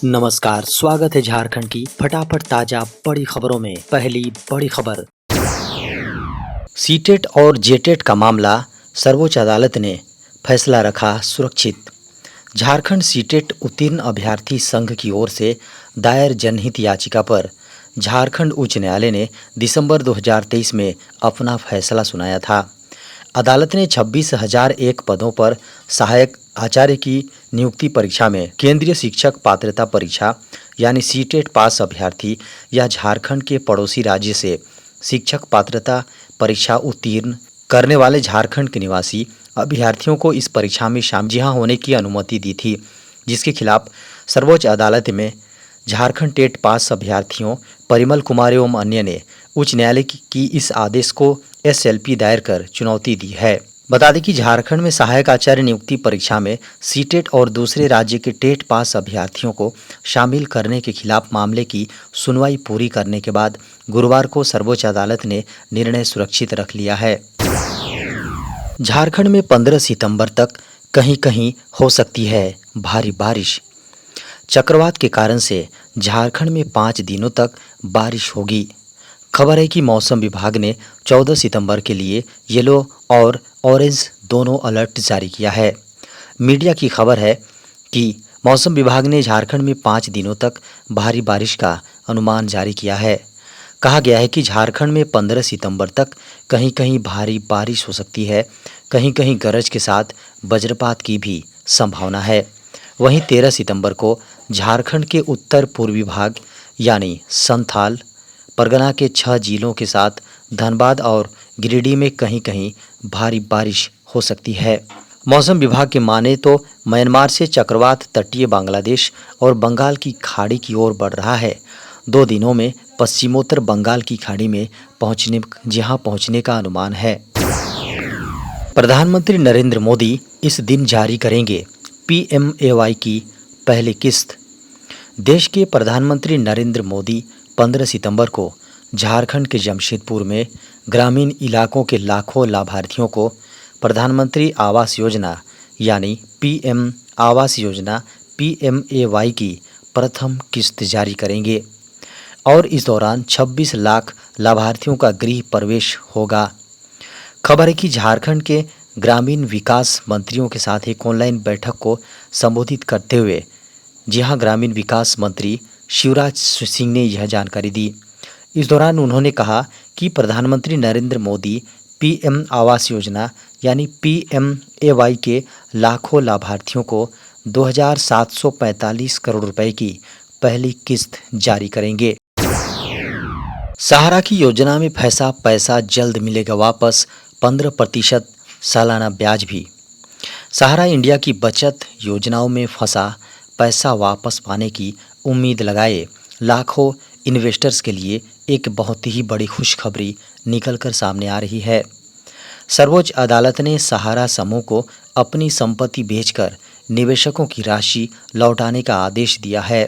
नमस्कार, स्वागत है झारखंड की फटाफट ताजा बड़ी खबरों में। पहली बड़ी खबर, सीटेट और जेटेट का मामला सर्वोच्च अदालत ने फैसला रखा सुरक्षित। झारखंड सीटेट उत्तीर्ण अभ्यर्थी संघ की ओर से दायर जनहित याचिका पर झारखंड उच्च न्यायालय ने दिसंबर 2023 में अपना फैसला सुनाया था। अदालत ने 26,001 पदों पर सहायक आचार्य की नियुक्ति परीक्षा में केंद्रीय शिक्षक पात्रता परीक्षा यानी सीटेट पास अभ्यर्थी या झारखंड के पड़ोसी राज्य से शिक्षक पात्रता परीक्षा उत्तीर्ण करने वाले झारखंड के निवासी अभ्यर्थियों को इस परीक्षा में शामिल होने की अनुमति दी थी, जिसके खिलाफ सर्वोच्च अदालत में झारखंड टेट पास अभ्यर्थियों परिमल कुमार एवं अन्य ने उच्च न्यायालय की इस आदेश को एसएलपी दायर कर चुनौती दी है। बता दें कि झारखंड में सहायक आचार्य नियुक्ति परीक्षा में सीटेट और दूसरे राज्य के टेट पास अभ्यर्थियों को शामिल करने के खिलाफ मामले की सुनवाई पूरी करने के बाद गुरुवार को सर्वोच्च अदालत ने निर्णय सुरक्षित रख लिया है। झारखंड में 15 सितंबर तक कहीं कहीं हो सकती है भारी बारिश। चक्रवात के कारण से झारखंड में 5 दिनों तक बारिश होगी। खबर है कि मौसम विभाग ने 14 सितंबर के लिए येलो और ऑरेंज दोनों अलर्ट जारी किया है। मीडिया की खबर है कि मौसम विभाग ने झारखंड में 5 दिनों तक भारी बारिश का अनुमान जारी किया है। कहा गया है कि झारखंड में 15 सितंबर तक कहीं कहीं भारी बारिश हो सकती है, कहीं कहीं गरज के साथ वज्रपात की भी संभावना है। वहीं 13 सितंबर को झारखंड के उत्तर पूर्वी भाग यानी संथाल परगना के 6 जिलों के साथ धनबाद और गिरिडीह में कहीं कहीं भारी बारिश हो सकती है। मौसम विभाग के माने तो म्यांमार से चक्रवात तटीय बांग्लादेश और बंगाल की खाड़ी की ओर बढ़ रहा है। 2 दिनों में पश्चिमोत्तर बंगाल की खाड़ी में पहुंचने का अनुमान है। प्रधानमंत्री नरेंद्र मोदी इस दिन जारी करेंगे पीएमएवाई की पहली किस्त। देश के प्रधानमंत्री नरेंद्र मोदी 15 सितंबर को झारखंड के जमशेदपुर में ग्रामीण इलाकों के लाखों लाभार्थियों को प्रधानमंत्री आवास योजना यानी पीएम आवास योजना पीएमएवाई की प्रथम किस्त जारी करेंगे और इस दौरान 26 लाख लाभार्थियों का गृह प्रवेश होगा। खबर है कि झारखंड के ग्रामीण विकास मंत्रियों के साथ एक ऑनलाइन बैठक को संबोधित करते हुए ग्रामीण विकास मंत्री शिवराज सिंह ने यह जानकारी दी। इस दौरान उन्होंने कहा कि प्रधानमंत्री नरेंद्र मोदी पीएम आवास योजना यानी पीएमएवाई के लाखों लाभार्थियों को 2,745 करोड़ रुपए की पहली किस्त जारी करेंगे। सहारा की योजना में फंसा पैसा जल्द मिलेगा वापस, 15% सालाना ब्याज भी। सहारा इंडिया की बचत योजनाओं में फंसा पैसा वापस पाने की उम्मीद लगाए लाखों इन्वेस्टर्स के लिए एक बहुत ही बड़ी खुशखबरी निकलकर सामने आ रही है। सर्वोच्च अदालत ने सहारा समूह को अपनी संपत्ति बेचकर निवेशकों की राशि लौटाने का आदेश दिया है।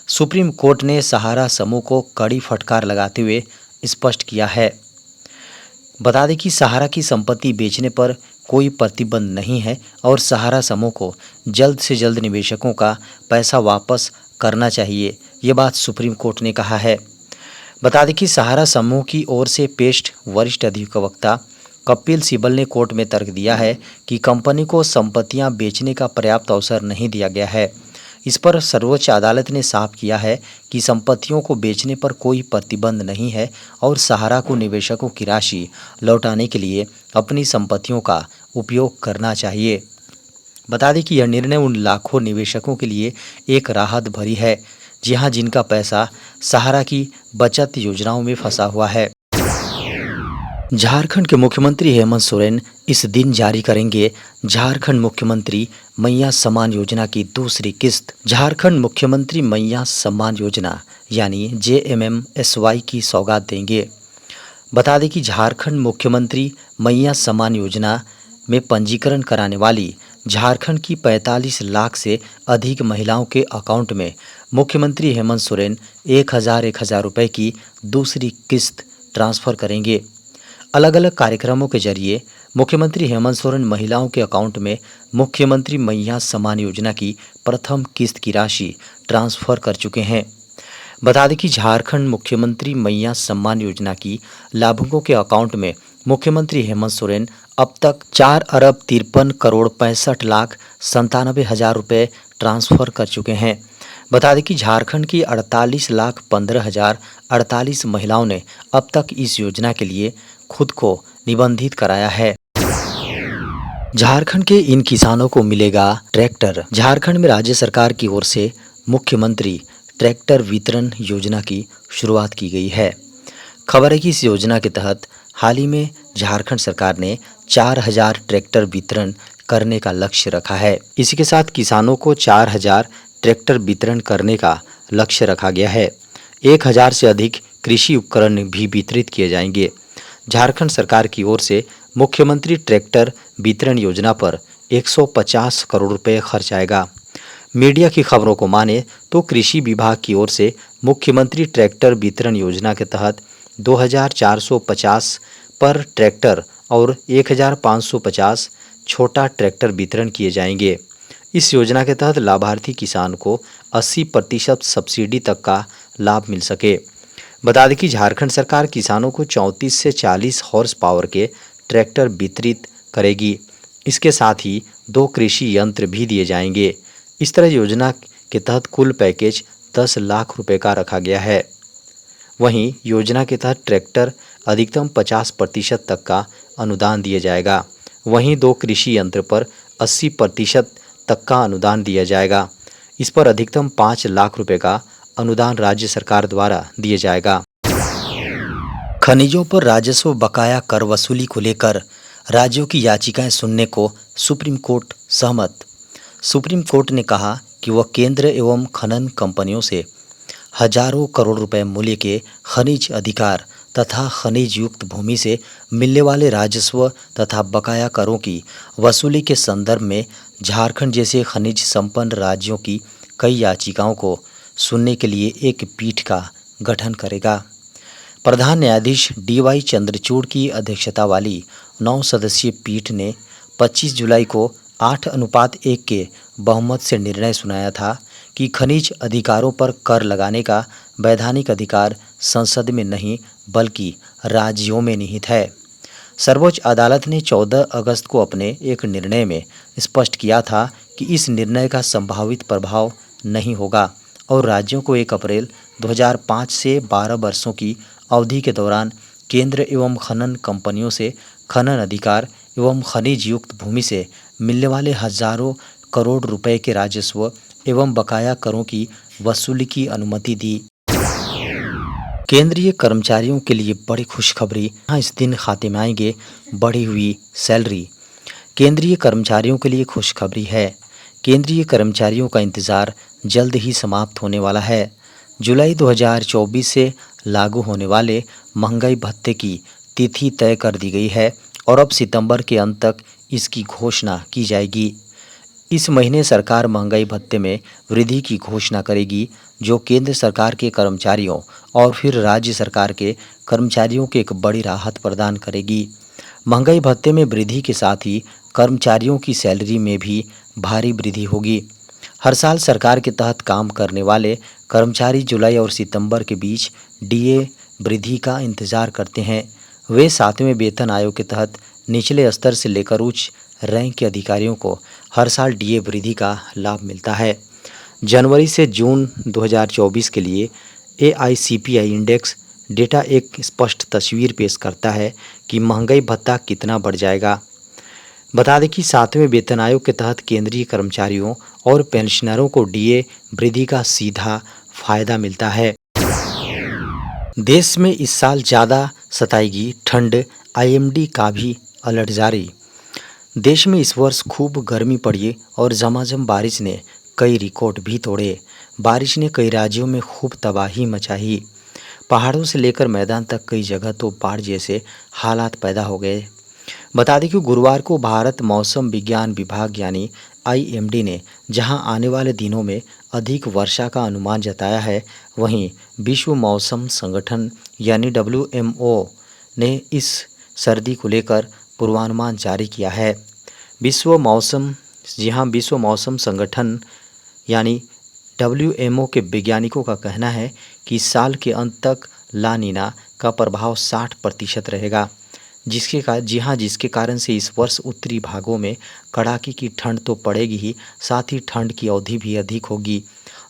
सुप्रीम कोर्ट ने सहारा समूह को कड़ी फटकार लगाते हुए स्पष्ट किया है। बता दें कि सहारा की संपत्ति बेचने पर कोई प्रतिबंध नहीं है और सहारा समूह को जल्द से जल्द निवेशकों का पैसा वापस करना चाहिए, ये बात सुप्रीम कोर्ट ने कहा है। बता दें कि सहारा समूह की ओर से पेश वरिष्ठ अधिवक्ता कपिल सिब्बल ने कोर्ट में तर्क दिया है कि कंपनी को संपत्तियां बेचने का पर्याप्त अवसर नहीं दिया गया है। इस पर सर्वोच्च अदालत ने साफ किया है कि संपत्तियों को बेचने पर कोई प्रतिबंध नहीं है और सहारा को निवेशकों की राशि लौटाने के लिए अपनी संपत्तियों का उपयोग करना चाहिए। बता दें कि यह निर्णय उन लाखों निवेशकों के लिए एक राहत भरी है जिनका पैसा सहारा की बचत योजनाओं में फंसा हुआ है। झारखंड के मुख्यमंत्री हेमंत सोरेन इस दिन जारी करेंगे झारखंड मुख्यमंत्री मैया सम्मान योजना की दूसरी किस्त। झारखंड मुख्यमंत्री मैया सम्मान योजना यानी जेएमएमएसवाई की सौगात देंगे। बता दें कि झारखंड मुख्यमंत्री मैया सम्मान योजना में पंजीकरण कराने वाली झारखंड की 45 लाख से अधिक महिलाओं के अकाउंट में मुख्यमंत्री हेमंत सोरेन 1,000 रुपये की दूसरी किस्त ट्रांसफ़र करेंगे। अलग अलग कार्यक्रमों के जरिए मुख्यमंत्री हेमंत सोरेन महिलाओं के अकाउंट में मुख्यमंत्री मैया सम्मान योजना की प्रथम किस्त की राशि ट्रांसफर कर चुके हैं। बता दें कि झारखंड मुख्यमंत्री मैया सम्मान योजना की लाभुकों के अकाउंट में मुख्यमंत्री हेमंत सोरेन अब तक 4,53,65,97,हजार रुपये ट्रांसफर कर चुके हैं। बता दें कि झारखंड की 48,15,048 महिलाओं ने अब तक इस योजना के लिए खुद को निबंधित कराया है। झारखंड के इन किसानों को मिलेगा ट्रैक्टर। झारखंड में राज्य सरकार की ओर से मुख्यमंत्री ट्रैक्टर वितरण योजना की शुरुआत की गई है। खबर है कि इस योजना के तहत हाल ही में झारखंड सरकार ने 4,000 ट्रैक्टर वितरण करने का लक्ष्य रखा है। इसी के साथ किसानों को 4,000 ट्रैक्टर वितरण करने का लक्ष्य रखा गया है। 1,000 से अधिक कृषि उपकरण भी वितरित किए जाएंगे। झारखंड सरकार की ओर से मुख्यमंत्री ट्रैक्टर वितरण योजना पर 150 करोड़ रुपए खर्च आएगा। मीडिया की खबरों को माने तो कृषि विभाग की ओर से मुख्यमंत्री ट्रैक्टर वितरण योजना के तहत 2,450 पर ट्रैक्टर और 1,550 छोटा ट्रैक्टर वितरण किए जाएंगे। इस योजना के तहत लाभार्थी किसान को 80% सब्सिडी तक का लाभ मिल सके। बता दें कि झारखंड सरकार किसानों को 34 से 40 हॉर्स पावर के ट्रैक्टर वितरित करेगी। इसके साथ ही 2 कृषि यंत्र भी दिए जाएंगे। इस तरह योजना के तहत कुल पैकेज 10 लाख रुपए का रखा गया है। वहीं योजना के तहत ट्रैक्टर अधिकतम 50% तक का अनुदान दिया जाएगा। वहीं 2 कृषि यंत्र पर 80% तक का अनुदान दिया जाएगा। इस पर अधिकतम 5 लाख रुपए का अनुदान राज्य सरकार द्वारा दिया जाएगा। खनिजों पर राजस्व बकाया कर वसूली को लेकर राज्यों की याचिकाएं सुनने को सुप्रीम कोर्ट सहमत। सुप्रीम कोर्ट ने कहा कि वह केंद्र एवं खनन कंपनियों से हजारों करोड़ रुपए मूल्य के खनिज अधिकार तथा खनिज युक्त भूमि से मिलने वाले राजस्व तथा बकाया करों की वसूली के संदर्भ में झारखंड जैसे खनिज संपन्न राज्यों की कई याचिकाओं को सुनने के लिए एक पीठ का गठन करेगा। प्रधान न्यायाधीश DY चंद्रचूड़ की अध्यक्षता वाली 9 सदस्यीय पीठ ने 25 जुलाई को 8:1 के बहुमत से निर्णय सुनाया था कि खनिज अधिकारों पर कर लगाने का वैधानिक अधिकार संसद में नहीं बल्कि राज्यों में निहित है। सर्वोच्च अदालत ने 14 अगस्त को अपने एक निर्णय में स्पष्ट किया था कि इस निर्णय का संभावित प्रभाव नहीं होगा और राज्यों को 1 अप्रैल 2005 से 12 वर्षों की अवधि के दौरान केंद्र एवं खनन कंपनियों से खनन अधिकार एवं खनिज युक्त भूमि से मिलने वाले हजारों करोड़ रुपए के राजस्व एवं बकाया करों की वसूली की अनुमति दी। केंद्रीय कर्मचारियों के लिए बड़ी खुशखबरी, यहाँ इस दिन खाते में आएंगे बढ़ी हुई सैलरी। केंद्रीय कर्मचारियों के लिए खुशखबरी है। केंद्रीय कर्मचारियों का इंतज़ार जल्द ही समाप्त होने वाला है। जुलाई 2024 से लागू होने वाले महंगाई भत्ते की तिथि तय कर दी गई है और अब सितंबर के अंत तक इसकी घोषणा की जाएगी। इस महीने सरकार महंगाई भत्ते में वृद्धि की घोषणा करेगी, जो केंद्र सरकार के कर्मचारियों और फिर राज्य सरकार के कर्मचारियों को एक बड़ी राहत प्रदान करेगी। महंगाई भत्ते में वृद्धि के साथ ही कर्मचारियों की सैलरी में भी भारी वृद्धि होगी। हर साल सरकार के तहत काम करने वाले कर्मचारी जुलाई और सितंबर के बीच DA वृद्धि का इंतजार करते हैं। वे 7वें वेतन आयोग के तहत निचले स्तर से लेकर उच्च रैंक के अधिकारियों को हर साल DA वृद्धि का लाभ मिलता है। जनवरी से जून 2024 के लिए AICPI इंडेक्स डेटा एक स्पष्ट तस्वीर पेश करता है कि महंगाई भत्ता कितना बढ़ जाएगा। बता दें कि 7वें वेतन आयोग के तहत केंद्रीय कर्मचारियों और पेंशनरों को DA वृद्धि का सीधा फायदा मिलता है। देश में इस साल ज़्यादा सताएगी ठंड, IMD का भी अलर्ट जारी। देश में इस वर्ष खूब गर्मी पड़ी और झमाझम बारिश ने कई रिकॉर्ड भी तोड़े। बारिश ने कई राज्यों में खूब तबाही मचाई। पहाड़ों से लेकर मैदान तक कई जगह तो बाढ़ जैसे हालात पैदा हो गए। बता दें कि गुरुवार को भारत मौसम विज्ञान विभाग यानी IMD ने जहां आने वाले दिनों में अधिक वर्षा का अनुमान जताया है, वहीं विश्व मौसम संगठन यानी WMO ने इस सर्दी को लेकर पूर्वानुमान जारी किया है। विश्व मौसम संगठन यानी WMO के वैज्ञानिकों का कहना है कि इस साल के अंत तक ला नीना का प्रभाव 60% रहेगा, जिसके कारण से इस वर्ष उत्तरी भागों में कड़ाके की ठंड तो पड़ेगी ही, साथ ही ठंड की अवधि भी अधिक होगी।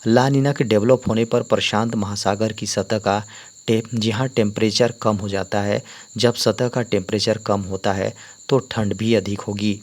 ला नीना के डेवलप होने पर प्रशांत महासागर की सतह का टेम्परेचर कम हो जाता है। जब सतह का टेम्परेचर कम होता है तो ठंड भी अधिक होगी।